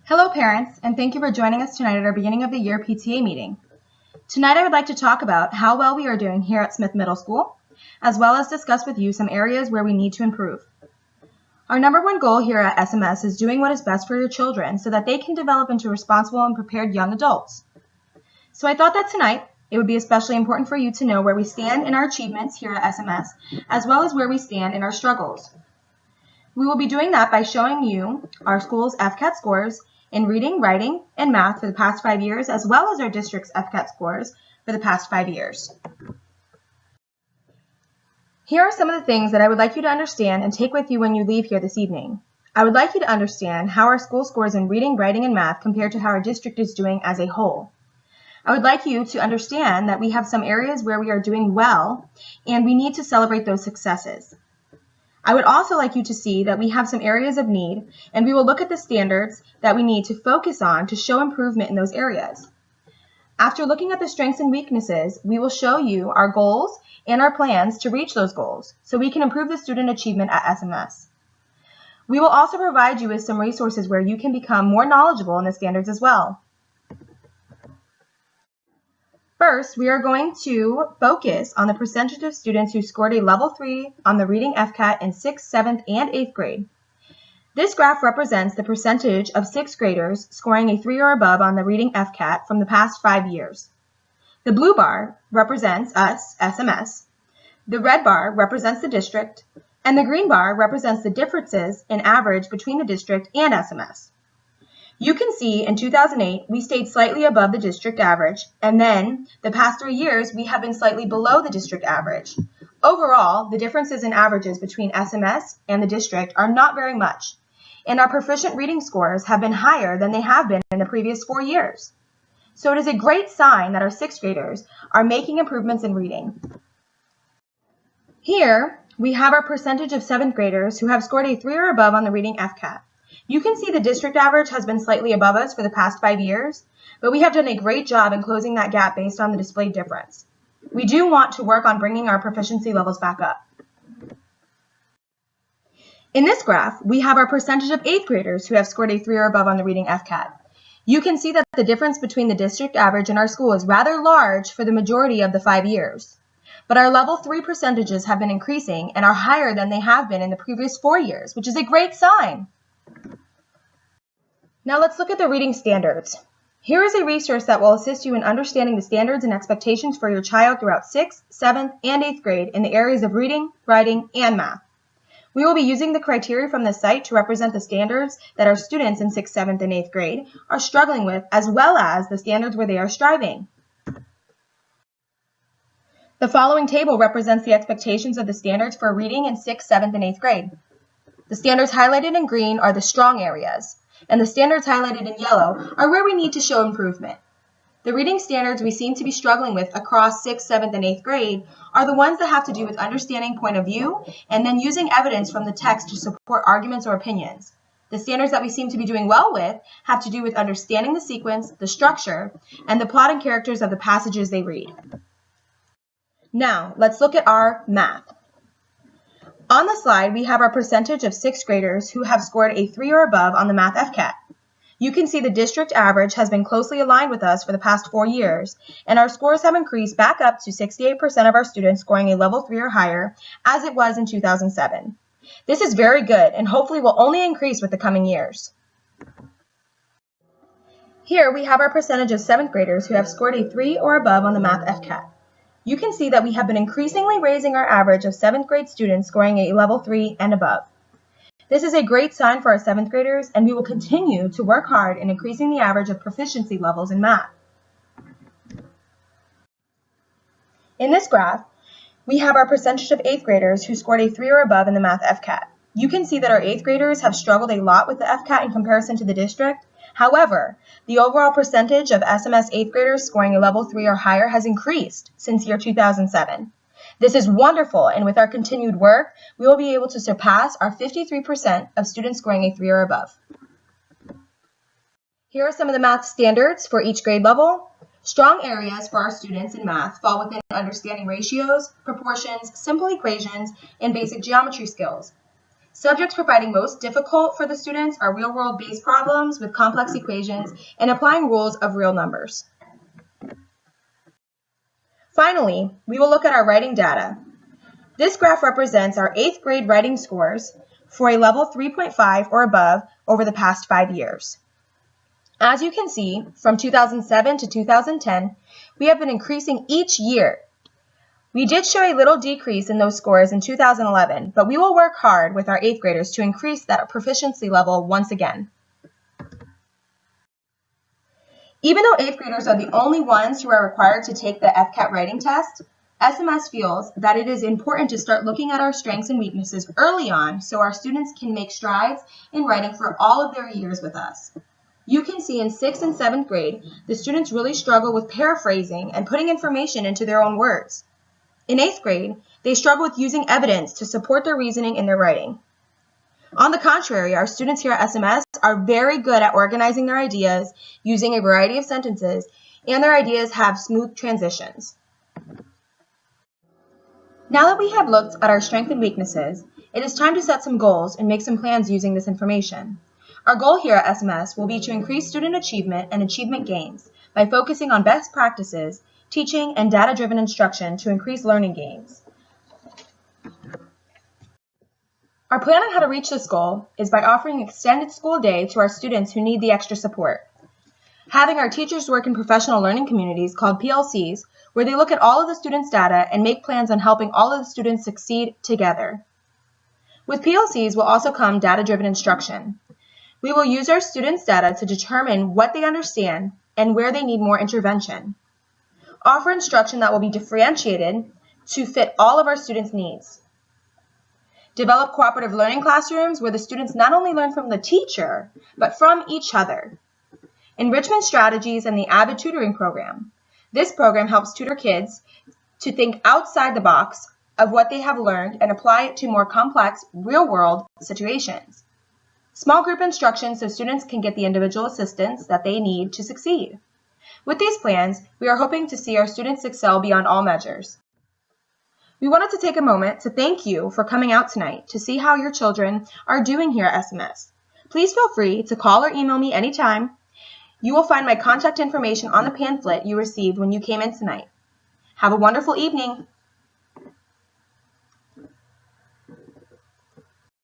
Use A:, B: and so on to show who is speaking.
A: Hello parents, and thank you for joining us tonight at our beginning of the year PTA meeting. Tonight I would like to talk about how well we are doing here at Smith Middle School, as well as discuss with you some areas where we need to improve. Our number one goal here at SMS is doing what is best for your children so that they can develop into responsible and prepared young adults. So I thought that tonight it would be especially important for you to know where we stand in our achievements here at SMS, as well as where we stand in our struggles. We will be doing that by showing you our school's FCAT scores in reading, writing, and math for the past 5 years, as well as our district's FCAT scores for the past 5 years. Here are some of the things that I would like you to understand and take with you when you leave here this evening. I would like you to understand how our school scores in reading, writing, and math compared to how our district is doing as a whole. I would like you to understand that we have some areas where we are doing well, and we need to celebrate those successes. I would also like you to see that we have some areas of need, and we will look at the standards that we need to focus on to show improvement in those areas. After looking at the strengths and weaknesses, we will show you our goals and our plans to reach those goals so we can improve the student achievement at SMS. We will also provide you with some resources where you can become more knowledgeable in the standards as well. First, we are going to focus on the percentage of students who scored a level 3 on the reading FCAT in 6th, 7th, and 8th grade. This graph represents the percentage of 6th graders scoring a 3 or above on the reading FCAT from the past 5 years. The blue bar represents us, SMS. The red bar represents the district, and the green bar represents the differences in average between the district and SMS. You can see in 2008, we stayed slightly above the district average, and then the past 3 years, we have been slightly below the district average. Overall, the differences in averages between SMS and the district are not very much, and our proficient reading scores have been higher than they have been in the previous 4 years. So it is a great sign that our 6th graders are making improvements in reading. Here, we have our percentage of 7th graders who have scored a 3 or above on the reading FCAT. You can see the district average has been slightly above us for the past 5 years, but we have done a great job in closing that gap based on the displayed difference. We do want to work on bringing our proficiency levels back up. In this graph, we have our percentage of 8th graders who have scored a 3 or above on the reading FCAT. You can see that the difference between the district average and our school is rather large for the majority of the 5 years. But our level 3 percentages have been increasing and are higher than they have been in the previous 4 years, which is a great sign. Now let's look at the reading standards. Here is a resource that will assist you in understanding the standards and expectations for your child throughout 6th, 7th, and 8th grade in the areas of reading, writing, and math. We will be using the criteria from this site to represent the standards that our students in 6th, 7th, and 8th grade are struggling with, as well as the standards where they are striving. The following table represents the expectations of the standards for reading in 6th, 7th, and 8th grade. The standards highlighted in green are the strong areas, and the standards highlighted in yellow are where we need to show improvement. The reading standards we seem to be struggling with across 6th, 7th, and 8th grade are the ones that have to do with understanding point of view and then using evidence from the text to support arguments or opinions. The standards that we seem to be doing well with have to do with understanding the sequence, the structure, and the plot and characters of the passages they read. Now, let's look at our math. On the slide, we have our percentage of 6th graders who have scored a 3 or above on the math FCAT. You can see the district average has been closely aligned with us for the past 4 years, and our scores have increased back up to 68% of our students scoring a level 3 or higher, as it was in 2007. This is very good, and hopefully will only increase with the coming years. Here we have our percentage of 7th graders who have scored a 3 or above on the math FCAT. You can see that we have been increasingly raising our average of 7th grade students scoring a level 3 and above. This is a great sign for our 7th graders, and we will continue to work hard in increasing the average of proficiency levels in math. In this graph, we have our percentage of 8th graders who scored a 3 or above in the math FCAT. You can see that our 8th graders have struggled a lot with the FCAT in comparison to the district. However, the overall percentage of SMS 8th graders scoring a level 3 or higher has increased since year 2007. This is wonderful, and with our continued work, we will be able to surpass our 53% of students scoring a 3 or above. Here are some of the math standards for each grade level. Strong areas for our students in math fall within understanding ratios, proportions, simple equations, and basic geometry skills. Subjects providing most difficult for the students are real-world based problems with complex equations and applying rules of real numbers. Finally, we will look at our writing data. This graph represents our 8th grade writing scores for a level 3.5 or above over the past 5 years. As you can see, from 2007 to 2010, we have been increasing each year. We did show a little decrease in those scores in 2011, but we will work hard with our 8th graders to increase that proficiency level once again. Even though 8th graders are the only ones who are required to take the FCAT writing test, SMS feels that it is important to start looking at our strengths and weaknesses early on so our students can make strides in writing for all of their years with us. You can see in 6th and 7th grade, the students really struggle with paraphrasing and putting information into their own words. In 8th grade, they struggle with using evidence to support their reasoning in their writing. On the contrary, our students here at SMS are very good at organizing their ideas, using a variety of sentences, and their ideas have smooth transitions. Now that we have looked at our strengths and weaknesses, it is time to set some goals and make some plans using this information. Our goal here at SMS will be to increase student achievement and achievement gains by focusing on best practices, teaching, and data-driven instruction to increase learning gains. Our plan on how to reach this goal is by offering an extended school day to our students who need the extra support. Having our teachers work in professional learning communities called PLCs, where they look at all of the students' data and make plans on helping all of the students succeed together. With PLCs will also come data-driven instruction. We will use our students' data to determine what they understand and where they need more intervention. Offer instruction that will be differentiated to fit all of our students' needs. Develop cooperative learning classrooms where the students not only learn from the teacher, but from each other. Enrichment strategies and the Avid Tutoring Program. This program helps tutor kids to think outside the box of what they have learned and apply it to more complex, real-world situations. Small group instruction so students can get the individual assistance that they need to succeed. With these plans, we are hoping to see our students excel beyond all measures. We wanted to take a moment to thank you for coming out tonight to see how your children are doing here at SMS. Please feel free to call or email me anytime. You will find my contact information on the pamphlet you received when you came in tonight. Have a wonderful evening.